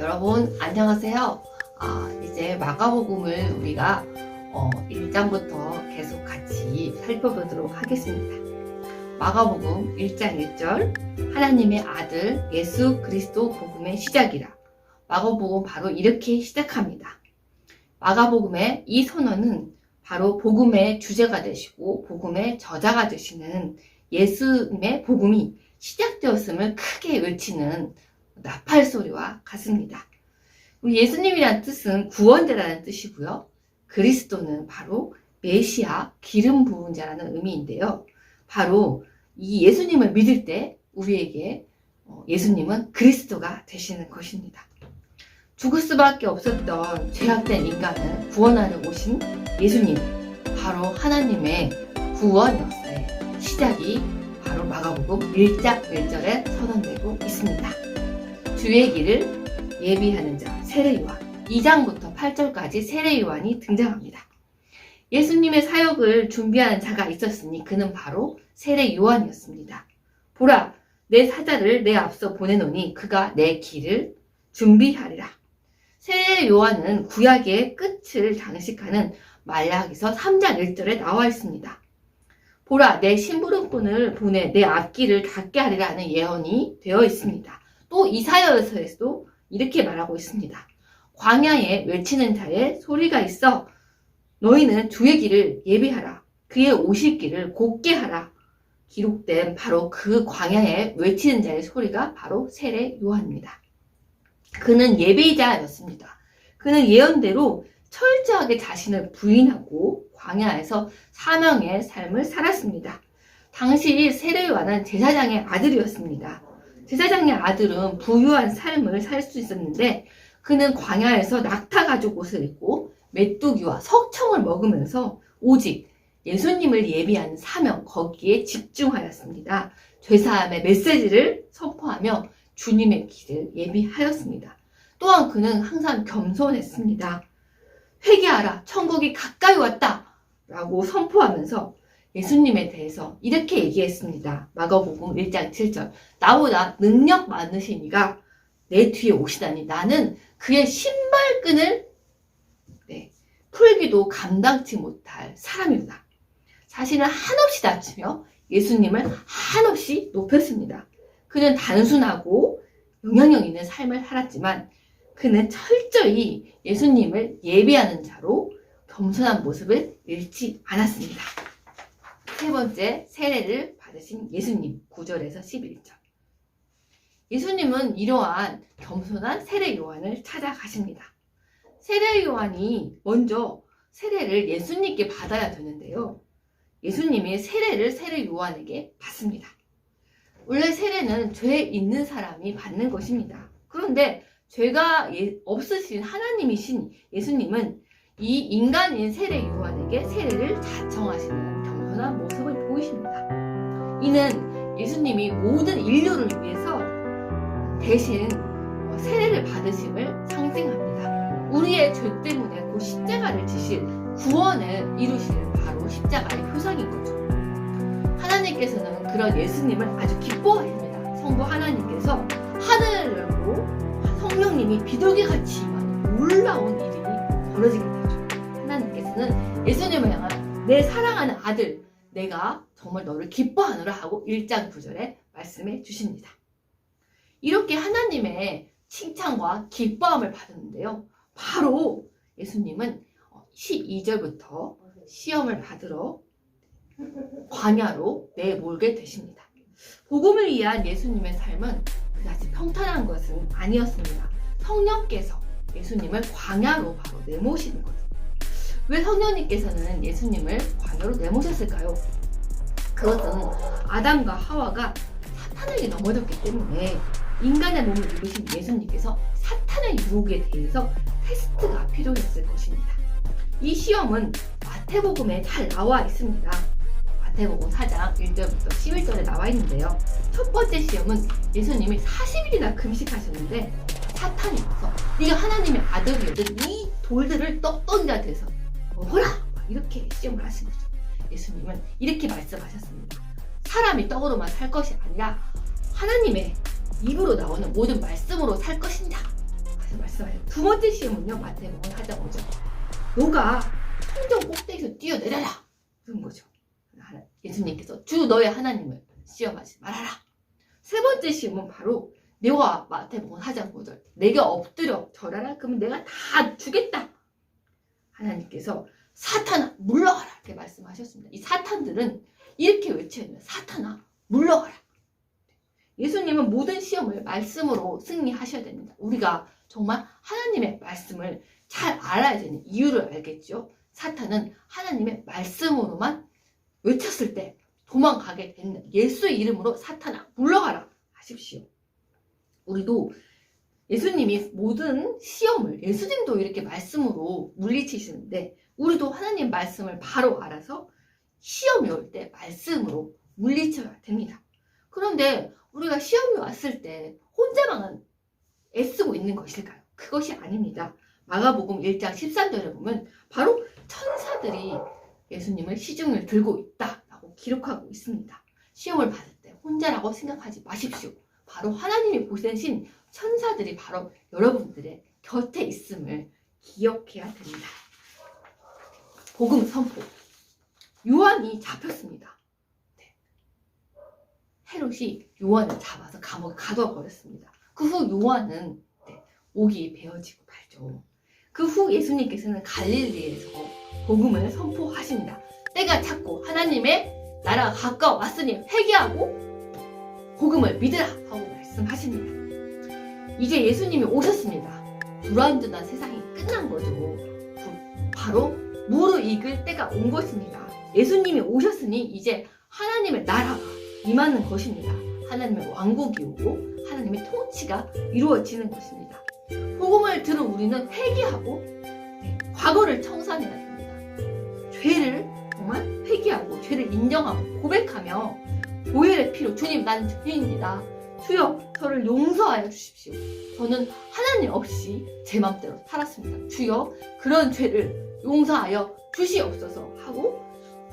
여러분 안녕하세요. 이제 마가복음을 우리가 1장부터 계속 같이 살펴보도록 하겠습니다. 마가복음 1장 1절 하나님의 아들 예수 그리스도 복음의 시작이라. 마가복음 바로 이렇게 시작합니다. 마가복음의 이 선언은 바로 복음의 주제가 되시고 복음의 저자가 되시는 예수님의 복음이 시작되었음을 크게 외치는 나팔 소리와 같습니다. 예수님이란 뜻은 구원자라는 뜻이고요. 그리스도는 바로 메시아, 기름 부은 자라는 의미인데요. 바로 이 예수님을 믿을 때 우리에게 예수님은 그리스도가 되시는 것입니다. 죽을 수밖에 없었던 죄악된 인간을 구원하러 오신 예수님, 바로 하나님의 구원 역사의 시작이 바로 마가복음 1장 1절에 선언되고 있습니다. 주의 길을 예비하는 자 세례요한, 2장부터 8절까지 세례요한이 등장합니다. 예수님의 사역을 준비하는 자가 있었으니 그는 바로 세례요한이었습니다. 보라, 내 사자를 내 앞서 보내노니 그가 내 길을 준비하리라. 세례요한은 구약의 끝을 장식하는 말라기서 3장 1절에 나와 있습니다. 보라, 내 심부름꾼을 보내 내 앞길을 닫게 하리라는 예언이 되어 있습니다. 또 이사야서에서도 이렇게 말하고 있습니다. 광야에 외치는 자의 소리가 있어 너희는 주의 길을 예비하라. 그의 오실 길을 곧게 하라. 기록된 바로 그 광야에 외치는 자의 소리가 바로 세례 요한입니다. 그는 예배자였습니다. 그는 예언대로 철저하게 자신을 부인하고 광야에서 사명의 삶을 살았습니다. 당시 세례 요한은 제사장의 아들이었습니다. 제사장의 아들은 부유한 삶을 살 수 있었는데 그는 광야에서 낙타 가죽 옷을 입고 메뚜기와 석청을 먹으면서 오직 예수님을 예비하는 사명, 거기에 집중하였습니다. 죄사함의 메시지를 선포하며 주님의 길을 예비하였습니다. 또한 그는 항상 겸손했습니다. 회개하라, 천국이 가까이 왔다 라고 선포하면서 예수님에 대해서 이렇게 얘기했습니다. 마가복음 1장 7절 나보다 능력 많으신 이가 내 뒤에 오시다니 나는 그의 신발끈을 풀기도 감당치 못할 사람입니다. 자신을 한없이 낮추며 예수님을 한없이 높였습니다. 그는 단순하고 영향력 있는 삶을 살았지만 그는 철저히 예수님을 예배하는 자로 겸손한 모습을 잃지 않았습니다. 세 번째, 세례를 받으신 예수님, 9절에서 11절. 예수님은 이러한 겸손한 세례 요한을 찾아가십니다. 세례 요한이 먼저 세례를 예수님께 받아야 되는데요. 예수님이 세례를 세례 요한에게 받습니다. 원래 세례는 죄 있는 사람이 받는 것입니다. 그런데 죄가 없으신 하나님이신 예수님은 이 인간인 세례 요한에게 세례를 자청하시는 겸손한 모습을 보이십니다. 이는 예수님이 모든 인류를 위해서 대신 세례를 받으심을 상징합니다. 우리의 죄 때문에 그 십자가를 지실 구원을 이루실 바로 십자가의 표상인 거죠. 하나님께서는 그런 예수님을 아주 기뻐하십니다. 성부 하나님께서 하늘로 성령님이 비둘기같이 놀라운 일이 벌어지게 되죠. 하나님께서는 예수님을 향한 내 사랑하는 아들, 내가 정말 너를 기뻐하노라 하고 1장 9절에 말씀해 주십니다. 이렇게 하나님의 칭찬과 기뻐함을 받았는데요. 바로 예수님은 12절부터 시험을 받으러 광야로 내몰게 되십니다. 복음을 위한 예수님의 삶은 그다지 평탄한 것은 아니었습니다. 성령께서 예수님을 광야로 바로 내모시는 거죠. 왜 성령님께서는 예수님을 광야로 내모셨을까요? 그것은 아담과 하와가 사탄에게 넘어졌기 때문에 인간의 몸을 입으신 예수님께서 사탄의 유혹에 대해서 테스트가 필요했을 것입니다. 이 시험은 마태복음에 잘 나와 있습니다. 마태복음 4장 1절부터 11절에 나와 있는데요. 첫 번째 시험은 예수님이 40일이나 금식하셨는데 사탄이 와서 네가 하나님의 아들이거든 이 돌들을 떡덩이가 돼서 먹어라! 이렇게 시험을 하신 거죠. 예수님은 이렇게 말씀하셨습니다. 사람이 떡으로만 살 것이 아니라 하나님의 입으로 나오는 모든 말씀으로 살 것이다 말씀하세요. 두 번째 시험은요, 마태복음 4장 5절. 너가 성전 꼭대기에서 뛰어내려라. 그런 거죠. 예수님께서 주 너의 하나님을 시험하지 말아라. 세 번째 시험은 바로 너가 마태복음 4장 5절. 내게 엎드려 절하라. 그러면 내가 다 주겠다. 하나님께서 사탄아 물러가라. 이렇게 말씀하셨습니다. 이 사탄들은 이렇게 외쳐야 돼요. 사탄아 물러가라. 예수님은 모든 시험을 말씀으로 승리하셔야 됩니다. 우리가 정말 하나님의 말씀을 잘 알아야 되는 이유를 알겠죠. 사탄은 하나님의 말씀으로만 외쳤을 때 도망가게 되는 예수의 이름으로 사탄아 물러가라 하십시오. 우리도 예수님이 모든 시험을 예수님도 이렇게 말씀으로 물리치시는데 우리도 하나님 말씀을 바로 알아서 시험이 올 때 말씀으로 물리쳐야 됩니다. 그런데 우리가 시험이 왔을 때 혼자만 애쓰고 있는 것일까요? 그것이 아닙니다. 마가복음 1장 13절에 보면 바로 천사들이 예수님을 시중을 들고 있다라고 기록하고 있습니다. 시험을 받을 때 혼자라고 생각하지 마십시오. 바로 하나님이 보내신 천사들이 바로 여러분들의 곁에 있음을 기억해야 됩니다. 복음 선포. 요한이 잡혔습니다. 헤롯이 요한을 잡아서 감옥에 가둬 버렸습니다. 그 후 요한은 목이 베어지고 말죠. 그 후 예수님께서는 갈릴리에서 복음을 선포하십니다. 때가 찼고 하나님의 나라가 가까워왔으니 회개하고 복음을 믿으라 하고 말씀하십니다. 이제 예수님이 오셨습니다. 불완전한 세상이 끝난 거죠. 바로 무르익을 때가 온 것입니다. 예수님이 오셨으니 이제 하나님의 나라가 임하는 것입니다. 하나님의 왕국이 오고 하나님의 통치가 이루어지는 것입니다. 복음을 들은 우리는 회개하고 과거를 청산해야 됩니다. 죄를 정말 회개하고 죄를 인정하고 고백하며 보혈의 피로 주님 난 죄인입니다. 주여 저를 용서하여 주십시오. 저는 하나님 없이 제 맘대로 살았습니다. 주여 그런 죄를 용서하여 주시옵소서 하고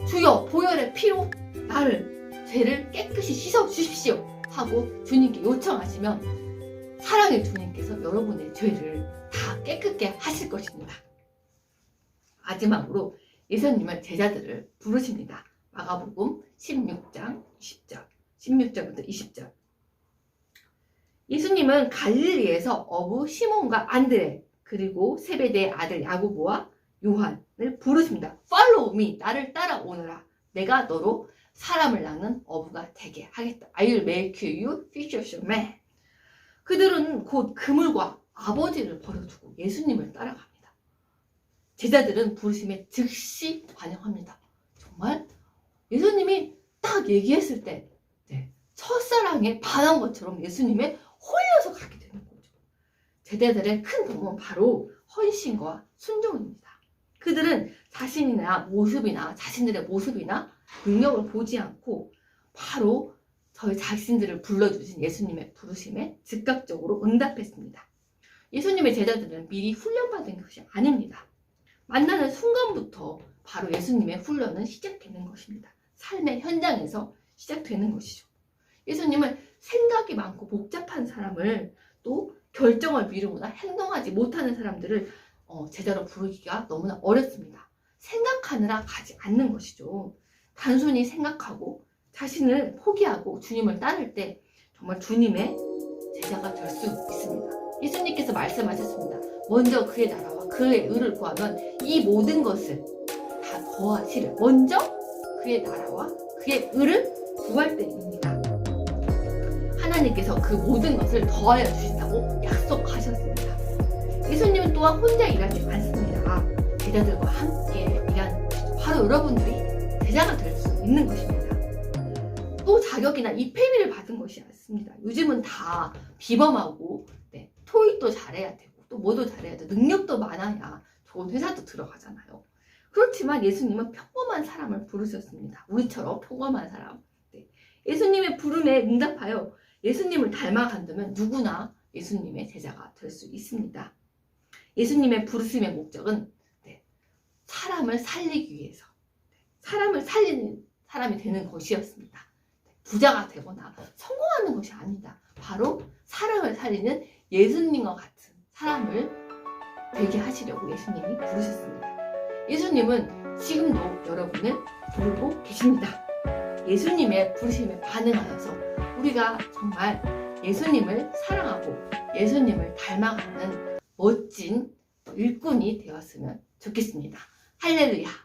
주여 보혈의 피로 나를 죄를 깨끗이 씻어 주십시오 하고 주님께 요청하시면 사랑의 주님께서 여러분의 죄를 다 깨끗게 하실 것입니다. 마지막으로 예수님은 제자들을 부르십니다. 마가복음 16장 20절 16절부터 20절. 예수님은 갈릴리에서 어부 시몬과 안드레 그리고 세베대의 아들 야고보와 요한을 부르십니다. Follow me, 나를 따라오너라. 내가 너로 사람을 낳는 어부가 되게 하겠다. I will make you fishers of men. 그들은 곧 그물과 아버지를 버려두고 예수님을 따라갑니다. 제자들은 부르심에 즉시 반영합니다. 정말 예수님이 딱 얘기했을 때 첫사랑에 반한 것처럼 예수님에 홀려서 가게 되는 거죠. 제자들의 큰 도움은 바로 헌신과 순종입니다. 그들은 자신이나 모습이나 자신들의 모습이나 능력을 보지 않고 바로 저희 자신들을 불러주신 예수님의 부르심에 즉각적으로 응답했습니다. 예수님의 제자들은 미리 훈련받은 것이 아닙니다. 만나는 순간부터 바로 예수님의 훈련은 시작되는 것입니다. 삶의 현장에서 시작되는 것이죠. 예수님은 생각이 많고 복잡한 사람을 또 결정을 미루거나 행동하지 못하는 사람들을 제자로 부르기가 너무나 어렵습니다. 생각하느라 가지 않는 것이죠. 단순히 생각하고 자신을 포기하고 주님을 따를 때 정말 주님의 제자가 될 수 있습니다. 예수님께서 말씀하셨습니다. 먼저 그의 나라와 그의 의를 구하면 이 모든 것을 다 더하시리라. 먼저 그의 나라와 그의 의를 구할 때입니다. 하나님께서 그 모든 것을 더하여 주신다고 약속하셨습니다. 예수님은 또한 혼자 일하지 않습니다. 제자들과 함께 일하는 바로 여러분들이 제자가 될 수 있는 것입니다. 또 자격이나 이페미를 받은 것이 아닙니다. 요즘은 다 비범하고 토익도 잘해야 되고 또 뭐도 잘해야 되고 능력도 많아야 좋은 회사도 들어가잖아요. 그렇지만 예수님은 평범한 사람을 부르셨습니다. 우리처럼 평범한 사람. 예수님의 부름에 응답하여 예수님을 닮아간다면 누구나 예수님의 제자가 될 수 있습니다. 예수님의 부르심의 목적은 사람을 살리기 위해서 사람을 살리는 사람이 되는 것이었습니다. 부자가 되거나 성공하는 것이 아니다. 바로 사람을 살리는 예수님과 같은 사람을 되게 하시려고 예수님이 부르셨습니다. 예수님은 지금도 여러분을 부르고 계십니다. 예수님의 부르심에 반응하여서 우리가 정말 예수님을 사랑하고 예수님을 닮아가는 멋진 일꾼이 되었으면 좋겠습니다. 할렐루야!